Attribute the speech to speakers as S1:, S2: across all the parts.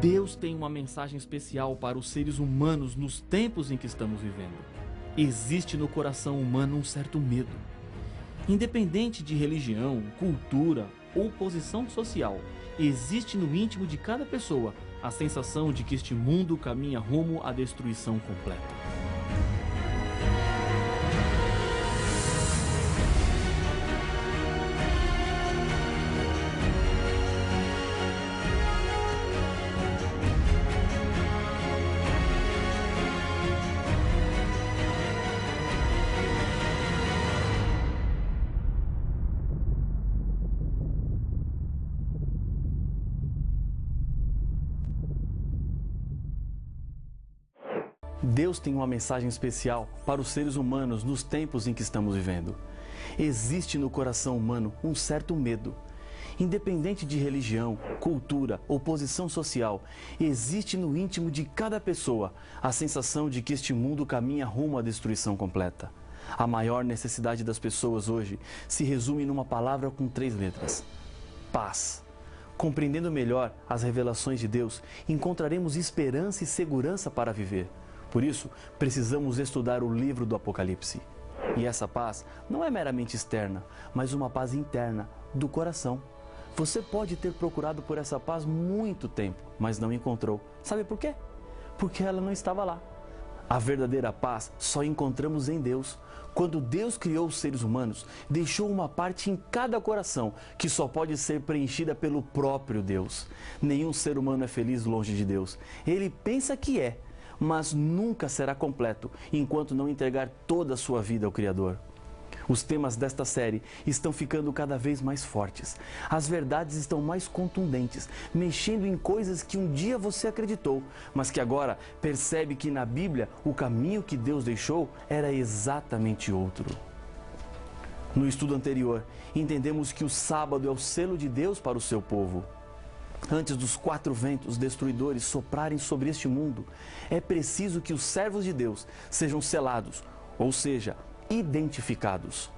S1: Deus tem uma mensagem especial para os seres humanos nos tempos em que estamos vivendo. Existe no coração humano um certo medo. Independente de religião, cultura ou posição social, existe no íntimo de cada pessoa a sensação de que este mundo caminha rumo à destruição completa. Deus tem uma mensagem especial para os seres humanos nos tempos em que estamos vivendo. Existe no coração humano um certo medo. Independente de religião, cultura ou posição social, existe no íntimo de cada pessoa a sensação de que este mundo caminha rumo à destruição completa. A maior necessidade das pessoas hoje se resume numa palavra com 3 letras: paz. Compreendendo melhor as revelações de Deus, encontraremos esperança e segurança para viver. Por isso, precisamos estudar o livro do Apocalipse. E essa paz não é meramente externa, mas uma paz interna, do coração. Você pode ter procurado por essa paz muito tempo, mas não encontrou. Sabe por quê? Porque ela não estava lá. A verdadeira paz só encontramos em Deus. Quando Deus criou os seres humanos, deixou uma parte em cada coração que só pode ser preenchida pelo próprio Deus. Nenhum ser humano é feliz longe de Deus. Ele pensa que é, mas nunca será completo enquanto não entregar toda a sua vida ao Criador. Os temas desta série estão ficando cada vez mais fortes. As verdades estão mais contundentes, mexendo em coisas que um dia você acreditou, mas que agora percebe que na Bíblia o caminho que Deus deixou era exatamente outro. No estudo anterior, entendemos que o sábado é o selo de Deus para o seu povo. Antes dos 4 ventos destruidores soprarem sobre este mundo, é preciso que os servos de Deus sejam selados, ou seja, identificados.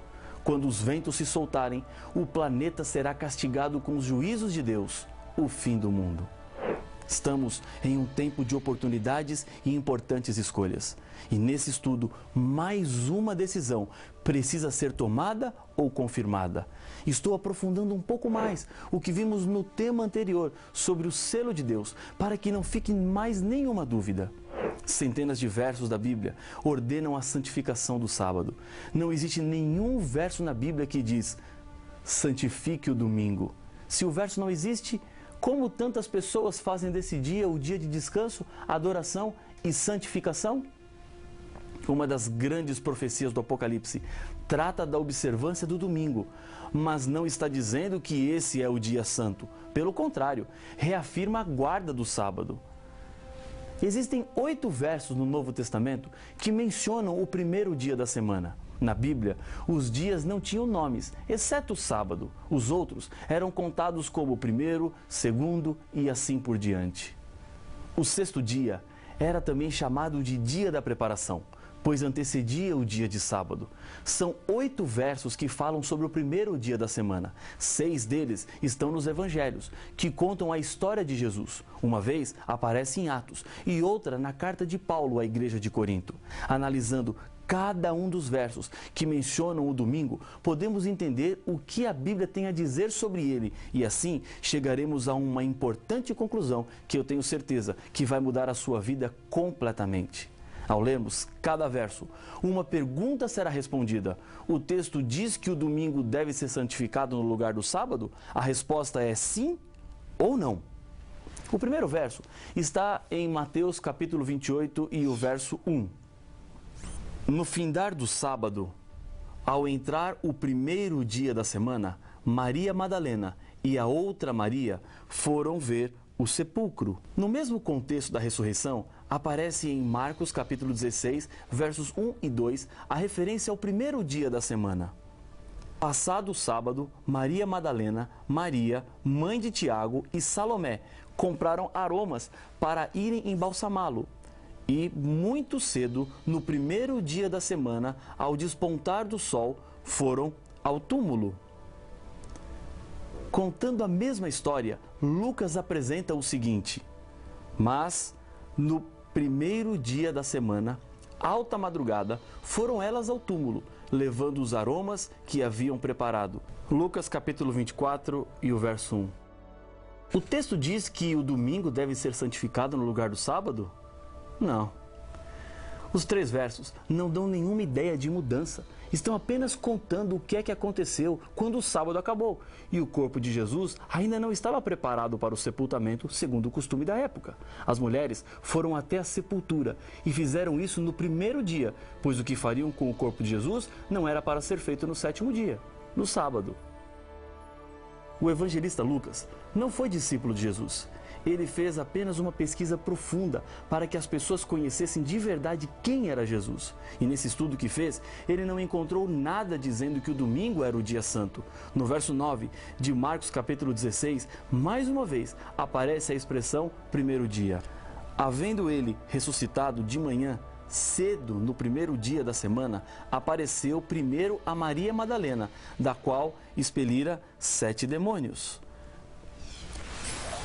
S1: Quando os ventos se soltarem, o planeta será castigado com os juízos de Deus, o fim do mundo. Estamos em um tempo de oportunidades e importantes escolhas. E nesse estudo, mais uma decisão precisa ser tomada ou confirmada. Estou aprofundando um pouco mais o que vimos no tema anterior sobre o selo de Deus, para que não fique mais nenhuma dúvida. Centenas de versos da Bíblia ordenam a santificação do sábado. Não existe nenhum verso na Bíblia que diz: santifique o domingo. Se o verso não existe, como tantas pessoas fazem desse dia o dia de descanso, adoração e santificação? Uma das grandes profecias do Apocalipse trata da observância do domingo, mas não está dizendo que esse é o dia santo. Pelo contrário, reafirma a guarda do sábado. Existem 8 versos no Novo Testamento que mencionam o primeiro dia da semana. Na Bíblia, os dias não tinham nomes, exceto o sábado. Os outros eram contados como o primeiro, segundo e assim por diante. O 6º dia era também chamado de dia da preparação, pois antecedia o dia de sábado. São 8 versos que falam sobre o primeiro dia da semana. 6 deles estão nos Evangelhos, que contam a história de Jesus. Uma vez aparece em Atos e outra na carta de Paulo à igreja de Corinto. Analisando cada um dos versos que mencionam o domingo, podemos entender o que a Bíblia tem a dizer sobre ele e assim chegaremos a uma importante conclusão que eu tenho certeza que vai mudar a sua vida completamente. Ao lermos cada verso, uma pergunta será respondida. O texto diz que o domingo deve ser santificado no lugar do sábado? A resposta é sim ou não. O primeiro verso está em Mateus capítulo 28 e o verso 1. No findar do sábado, ao entrar o primeiro dia da semana, Maria Madalena e a outra Maria foram ver o sepulcro. No mesmo contexto da ressurreição, aparece em Marcos capítulo 16, versos 1 e 2, a referência ao primeiro dia da semana. Passado o sábado, Maria Madalena, Maria, mãe de Tiago e Salomé compraram aromas para irem embalsamá-lo. E, muito cedo, no primeiro dia da semana, ao despontar do sol, foram ao túmulo. Contando a mesma história, Lucas apresenta o seguinte: Mas, no primeiro dia da semana, alta madrugada, foram elas ao túmulo, levando os aromas que haviam preparado. Lucas capítulo 24 e o verso 1. O texto diz que o domingo deve ser santificado no lugar do sábado? Não. Os 3 versos não dão nenhuma ideia de mudança. Estão apenas contando o que é que aconteceu quando o sábado acabou. E o corpo de Jesus ainda não estava preparado para o sepultamento, segundo o costume da época. As mulheres foram até a sepultura e fizeram isso no primeiro dia, pois o que fariam com o corpo de Jesus não era para ser feito no 7º dia, no sábado. O evangelista Lucas não foi discípulo de Jesus. Ele fez apenas uma pesquisa profunda para que as pessoas conhecessem de verdade quem era Jesus. E nesse estudo que fez, ele não encontrou nada dizendo que o domingo era o dia santo. No verso 9 de Marcos capítulo 16, mais uma vez aparece a expressão primeiro dia. Havendo ele ressuscitado de manhã, cedo no primeiro dia da semana, apareceu primeiro a Maria Madalena, da qual expelira 7 demônios.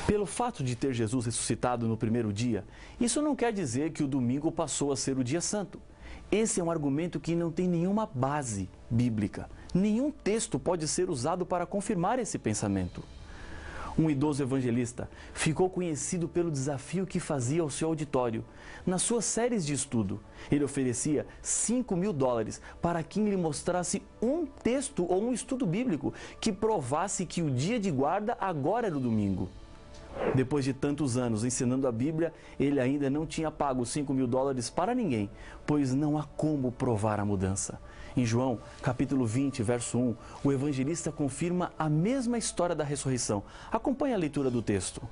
S1: Pelo fato de ter Jesus ressuscitado no primeiro dia, isso não quer dizer que o domingo passou a ser o dia santo. Esse é um argumento que não tem nenhuma base bíblica. Nenhum texto pode ser usado para confirmar esse pensamento. Um idoso evangelista ficou conhecido pelo desafio que fazia ao seu auditório. Nas suas séries de estudo, ele oferecia $5.000 para quem lhe mostrasse um texto ou um estudo bíblico que provasse que o dia de guarda agora era o domingo. Depois de tantos anos ensinando a Bíblia, ele ainda não tinha pago $5.000 para ninguém, pois não há como provar a mudança. Em João, capítulo 20, verso 1, o evangelista confirma a mesma história da ressurreição. Acompanhe a leitura do texto.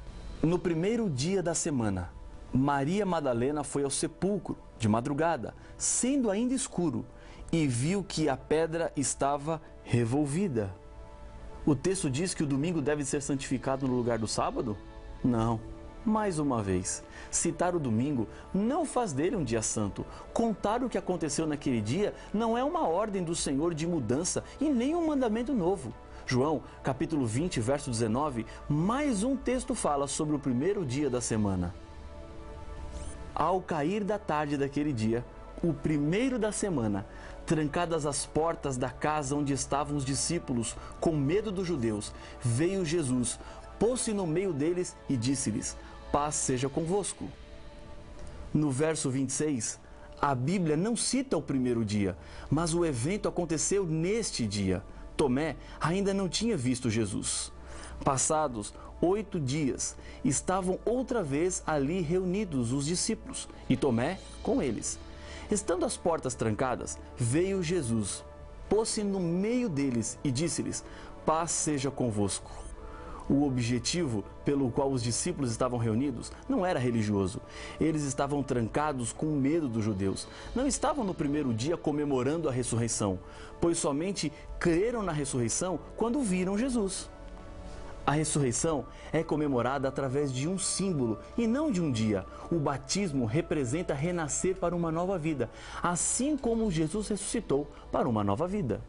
S1: No primeiro dia da semana, Maria Madalena foi ao sepulcro, de madrugada, sendo ainda escuro, e viu que a pedra estava revolvida. O texto diz que o domingo deve ser santificado no lugar do sábado? Não. Mais uma vez, citar o domingo não faz dele um dia santo. Contar o que aconteceu naquele dia não é uma ordem do Senhor de mudança e nem um mandamento novo. João, capítulo 20, verso 19, mais um texto fala sobre o primeiro dia da semana. Ao cair da tarde daquele dia, o primeiro da semana, trancadas as portas da casa onde estavam os discípulos, com medo dos judeus, veio Jesus, pôs-se no meio deles e disse-lhes: paz seja convosco. No verso 26, a Bíblia não cita o primeiro dia, mas o evento aconteceu neste dia. Tomé ainda não tinha visto Jesus. Passados 8 dias, estavam outra vez ali reunidos os discípulos, e Tomé com eles. Estando as portas trancadas, veio Jesus, pôs-se no meio deles e disse-lhes: paz seja convosco. O objetivo pelo qual os discípulos estavam reunidos não era religioso. Eles estavam trancados com medo dos judeus. Não estavam no primeiro dia comemorando a ressurreição, pois somente creram na ressurreição quando viram Jesus. A ressurreição é comemorada através de um símbolo e não de um dia. O batismo representa renascer para uma nova vida, assim como Jesus ressuscitou para uma nova vida.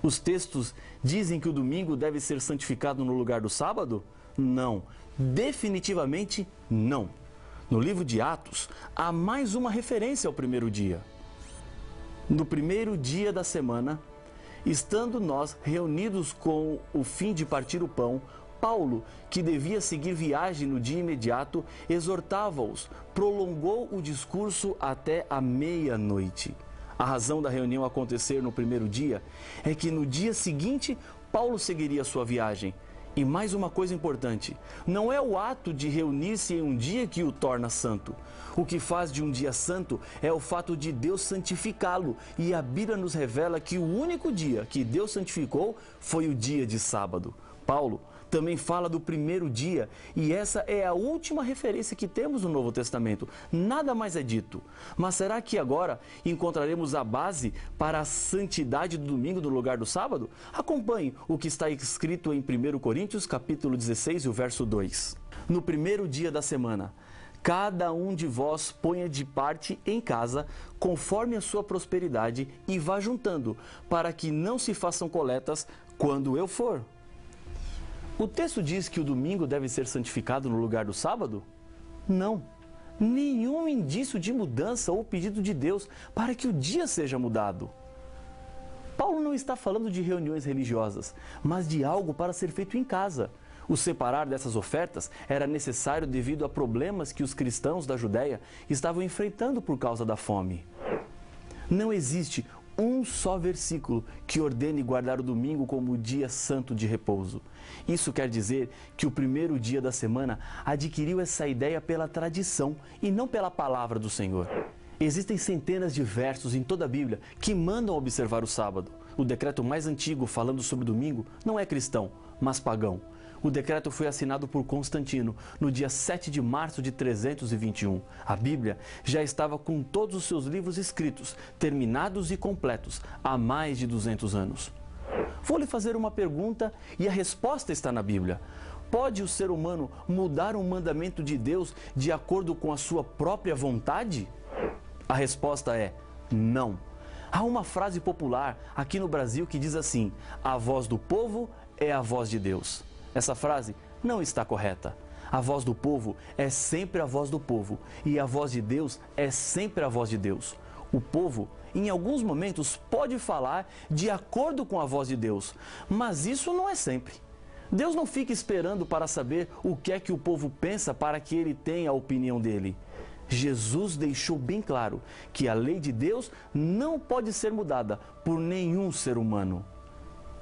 S1: Os textos dizem que o domingo deve ser santificado no lugar do sábado? Não, definitivamente não. No livro de Atos, há mais uma referência ao primeiro dia. No primeiro dia da semana, estando nós reunidos com o fim de partir o pão, Paulo, que devia seguir viagem no dia imediato, exortava-os, prolongou o discurso até a meia-noite. A razão da reunião acontecer no primeiro dia é que no dia seguinte Paulo seguiria sua viagem. E mais uma coisa importante, não é o ato de reunir-se em um dia que o torna santo. O que faz de um dia santo é o fato de Deus santificá-lo. E a Bíblia nos revela que o único dia que Deus santificou foi o dia de sábado. Paulo também fala do primeiro dia, e essa é a última referência que temos no Novo Testamento. Nada mais é dito. Mas será que agora encontraremos a base para a santidade do domingo no lugar do sábado? Acompanhe o que está escrito em 1 Coríntios, capítulo 16, e o verso 2. No primeiro dia da semana, cada um de vós ponha de parte em casa, conforme a sua prosperidade, e vá juntando, para que não se façam coletas quando eu for. O texto diz que o domingo deve ser santificado no lugar do sábado? Não. Nenhum indício de mudança ou pedido de Deus para que o dia seja mudado. Paulo não está falando de reuniões religiosas, mas de algo para ser feito em casa. O separar dessas ofertas era necessário devido a problemas que os cristãos da Judéia estavam enfrentando por causa da fome. Não existe um só versículo que ordene guardar o domingo como o dia santo de repouso. Isso quer dizer que o primeiro dia da semana adquiriu essa ideia pela tradição e não pela palavra do Senhor. Existem centenas de versos em toda a Bíblia que mandam observar o sábado. O decreto mais antigo falando sobre o domingo não é cristão, mas pagão. O decreto foi assinado por Constantino no dia 7 de março de 321. A Bíblia já estava com todos os seus livros escritos, terminados e completos, há mais de 200 anos. Vou lhe fazer uma pergunta e a resposta está na Bíblia. Pode o ser humano mudar um mandamento de Deus de acordo com a sua própria vontade? A resposta é não. Há uma frase popular aqui no Brasil que diz assim: a voz do povo é a voz de Deus. Essa frase não está correta. A voz do povo é sempre a voz do povo e a voz de Deus é sempre a voz de Deus. O povo, em alguns momentos, pode falar de acordo com a voz de Deus, mas isso não é sempre. Deus não fica esperando para saber o que é que o povo pensa para que ele tenha a opinião dele. Jesus deixou bem claro que a lei de Deus não pode ser mudada por nenhum ser humano.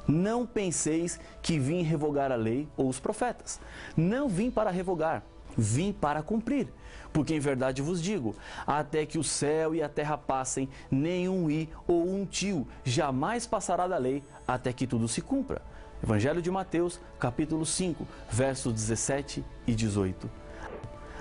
S1: Não penseis que vim revogar a lei ou os profetas. Não vim para revogar, vim para cumprir. Porque em verdade vos digo, até que o céu e a terra passem, nenhum i ou um tio jamais passará da lei, até que tudo se cumpra. Evangelho de Mateus, capítulo 5, versos 17 e 18.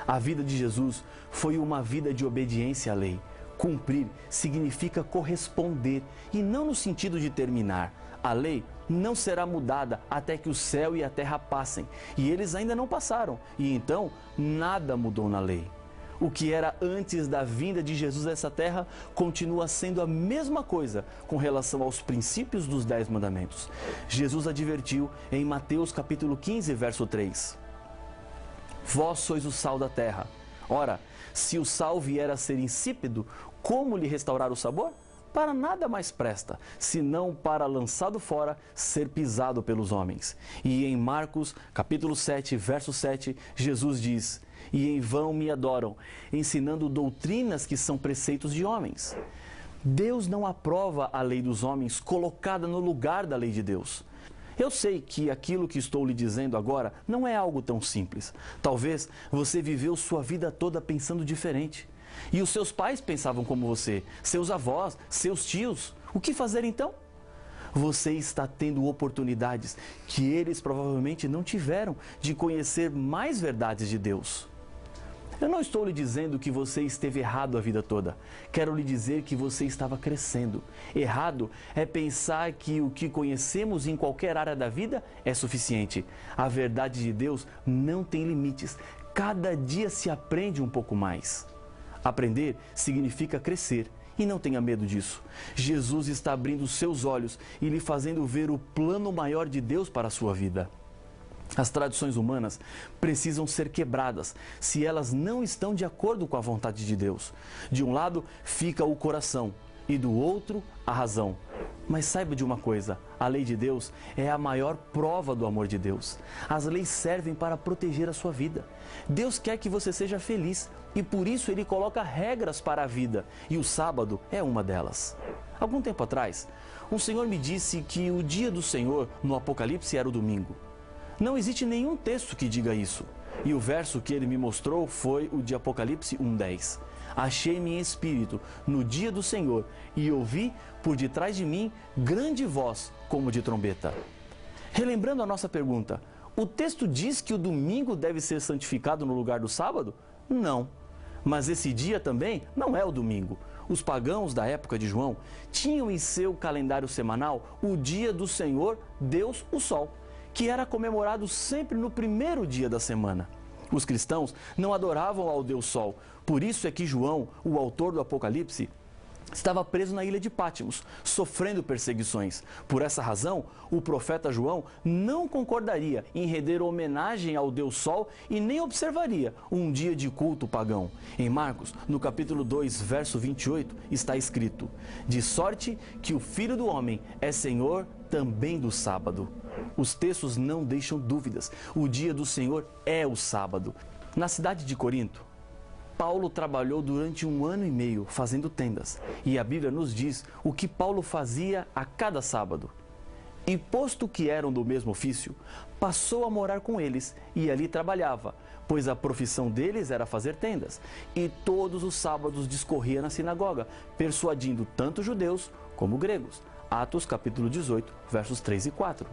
S1: A vida de Jesus foi uma vida de obediência à lei. Cumprir significa corresponder e não no sentido de terminar. A lei não será mudada até que o céu e a terra passem. E eles ainda não passaram. E então, nada mudou na lei. O que era antes da vinda de Jesus a essa terra continua sendo a mesma coisa com relação aos princípios dos 10 mandamentos. Jesus advertiu em Mateus capítulo 15, verso 3. Vós sois o sal da terra. Ora, se o sal vier a ser insípido, como lhe restaurar o sabor? Para nada mais presta, senão para, lançado fora, ser pisado pelos homens. E em Marcos, capítulo 7, verso 7, Jesus diz: e em vão me adoram, ensinando doutrinas que são preceitos de homens. Deus não aprova a lei dos homens colocada no lugar da lei de Deus. Eu sei que aquilo que estou lhe dizendo agora não é algo tão simples. Talvez você viveu sua vida toda pensando diferente. E os seus pais pensavam como você, seus avós, seus tios. O que fazer então? Você está tendo oportunidades que eles provavelmente não tiveram de conhecer mais verdades de Deus. Eu não estou lhe dizendo que você esteve errado a vida toda. Quero lhe dizer que você estava crescendo. Errado é pensar que o que conhecemos em qualquer área da vida é suficiente. A verdade de Deus não tem limites. Cada dia se aprende um pouco mais. Aprender significa crescer. E não tenha medo disso. Jesus está abrindo seus olhos e lhe fazendo ver o plano maior de Deus para a sua vida. As tradições humanas precisam ser quebradas se elas não estão de acordo com a vontade de Deus. De um lado fica o coração e do outro a razão. Mas saiba de uma coisa, a lei de Deus é a maior prova do amor de Deus. As leis servem para proteger a sua vida. Deus quer que você seja feliz e por isso Ele coloca regras para a vida e o sábado é uma delas. Algum tempo atrás, um senhor me disse que o dia do Senhor no Apocalipse era o domingo. Não existe nenhum texto que diga isso. E o verso que ele me mostrou foi o de Apocalipse 1:10. Achei-me em espírito no dia do Senhor e ouvi por detrás de mim grande voz como de trombeta. Relembrando a nossa pergunta, o texto diz que o domingo deve ser santificado no lugar do sábado? Não. Mas esse dia também não é o domingo. Os pagãos da época de João tinham em seu calendário semanal o dia do Senhor, Deus, o Sol, que era comemorado sempre no primeiro dia da semana. Os cristãos não adoravam ao Deus Sol, por isso é que João, o autor do Apocalipse, estava preso na ilha de Pátimos, sofrendo perseguições. Por essa razão, o profeta João não concordaria em render homenagem ao Deus Sol e nem observaria um dia de culto pagão. Em Marcos, no capítulo 2, verso 28, está escrito: de sorte que o Filho do Homem é Senhor também do sábado. Os textos não deixam dúvidas. O dia do Senhor é o sábado. Na cidade de Corinto, Paulo trabalhou durante 1 ano e meio fazendo tendas, e a Bíblia nos diz o que Paulo fazia a cada sábado. E posto que eram do mesmo ofício, passou a morar com eles e ali trabalhava, pois a profissão deles era fazer tendas, e todos os sábados discorria na sinagoga, persuadindo tanto judeus como gregos. Atos capítulo 18, versos 3 e 4.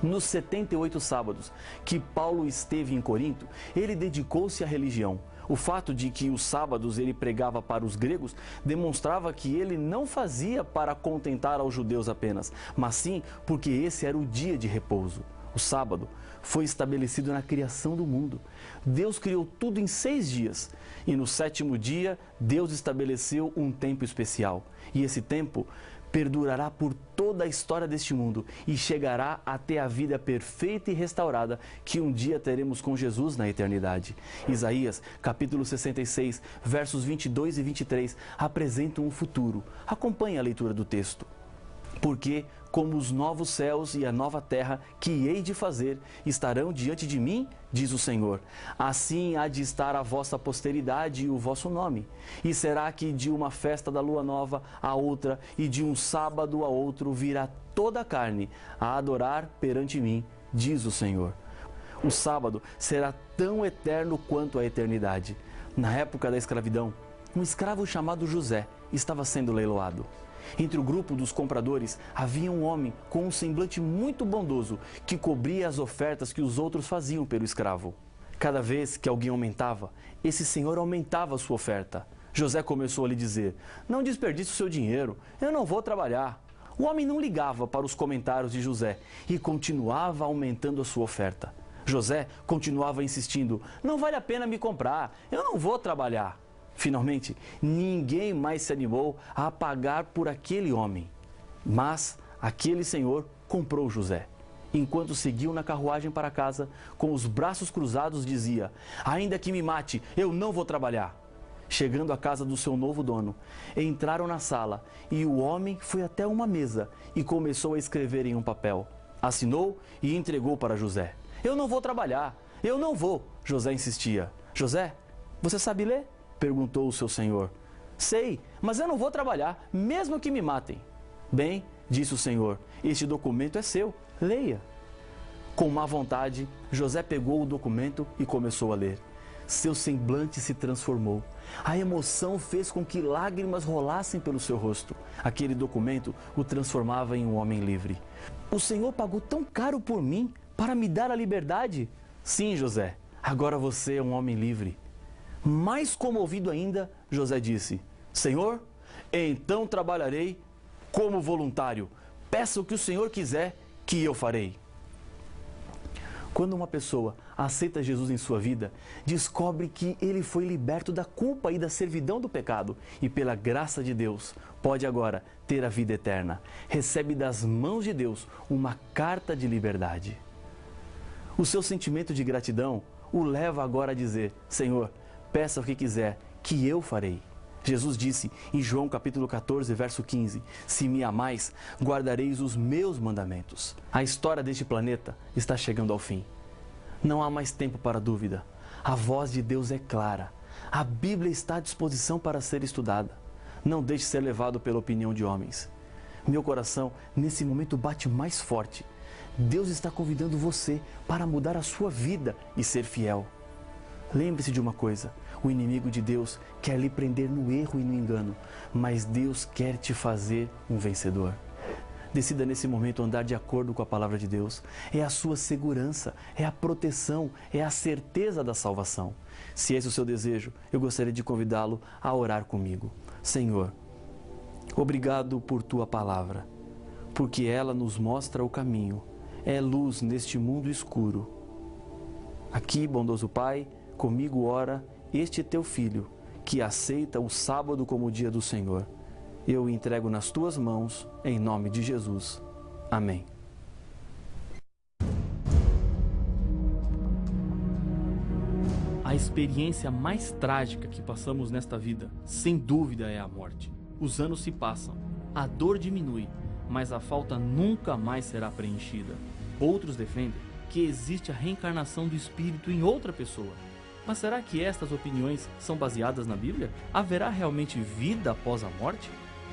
S1: Nos 78 sábados que Paulo esteve em Corinto, ele dedicou-se à religião. O fato de que os sábados ele pregava para os gregos demonstrava que ele não fazia para contentar aos judeus apenas, mas sim porque esse era o dia de repouso. O sábado foi estabelecido na criação do mundo. Deus criou tudo em 6 dias e no 7º dia Deus estabeleceu um tempo especial. E esse tempo perdurará por toda a história deste mundo e chegará até a vida perfeita e restaurada que um dia teremos com Jesus na eternidade. Isaías, capítulo 66, versos 22 e 23, apresentam um futuro. Acompanhe a leitura do texto. Porque, como os novos céus e a nova terra que hei de fazer estarão diante de mim, diz o Senhor, assim há de estar a vossa posteridade e o vosso nome. E será que de uma festa da lua nova a outra e de um sábado a outro virá toda a carne a adorar perante mim, diz o Senhor. O sábado será tão eterno quanto a eternidade. Na época da escravidão, um escravo chamado José estava sendo leiloado. Entre o grupo dos compradores havia um homem com um semblante muito bondoso que cobria as ofertas que os outros faziam pelo escravo. Cada vez que alguém aumentava, esse senhor aumentava a sua oferta. José começou a lhe dizer: não desperdice o seu dinheiro, eu não vou trabalhar. O homem não ligava para os comentários de José e continuava aumentando a sua oferta. José continuava insistindo: não vale a pena me comprar, eu não vou trabalhar. Finalmente, ninguém mais se animou a pagar por aquele homem. Mas aquele senhor comprou José. Enquanto seguiu na carruagem para casa, com os braços cruzados, dizia: ainda que me mate, eu não vou trabalhar. Chegando à casa do seu novo dono, entraram na sala e o homem foi até uma mesa e começou a escrever em um papel. Assinou e entregou para José. Eu não vou trabalhar, eu não vou, José insistia. José, você sabe ler? Perguntou o seu senhor. Sei, mas eu não vou trabalhar, mesmo que me matem. Bem, disse o senhor, este documento é seu, leia. Com má vontade, José pegou o documento e começou a ler. Seu semblante se transformou. A emoção fez com que lágrimas rolassem pelo seu rosto. Aquele documento o transformava em um homem livre. O Senhor pagou tão caro por mim para me dar a liberdade? Sim, José, agora você é um homem livre. Mais comovido ainda, José disse: Senhor, então trabalharei como voluntário. Peça o que o Senhor quiser, que eu farei. Quando uma pessoa aceita Jesus em sua vida, descobre que ele foi liberto da culpa e da servidão do pecado e, pela graça de Deus, pode agora ter a vida eterna. Recebe das mãos de Deus uma carta de liberdade. O seu sentimento de gratidão o leva agora a dizer: Senhor, peça o que quiser, que eu farei. Jesus disse em João capítulo 14, verso 15, se me amais, guardareis os meus mandamentos. A história deste planeta está chegando ao fim. Não há mais tempo para dúvida. A voz de Deus é clara. A Bíblia está à disposição para ser estudada. Não deixe ser levado pela opinião de homens. Meu coração, nesse momento, bate mais forte. Deus está convidando você para mudar a sua vida e ser fiel. Lembre-se de uma coisa: o inimigo de Deus quer lhe prender no erro e no engano, mas Deus quer te fazer um vencedor. Decida nesse momento andar de acordo com a palavra de Deus. É a sua segurança, é a proteção, é a certeza da salvação. Se esse é o seu desejo, eu gostaria de convidá-lo a orar comigo. Senhor, obrigado por tua palavra, porque ela nos mostra o caminho, é luz neste mundo escuro. Aqui, bondoso Pai, comigo ora este teu filho, que aceita o sábado como o dia do Senhor. Eu o entrego nas tuas mãos, em nome de Jesus. Amém. A experiência mais trágica que passamos nesta vida, sem dúvida, é a morte. Os anos se passam, a dor diminui, mas a falta nunca mais será preenchida. Outros defendem que existe a reencarnação do espírito em outra pessoa. Mas será que estas opiniões são baseadas na Bíblia? Haverá realmente vida após a morte?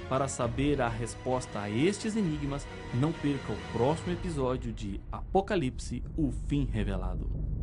S1: Para saber a resposta a estes enigmas, não perca o próximo episódio de Apocalipse, o Fim Revelado.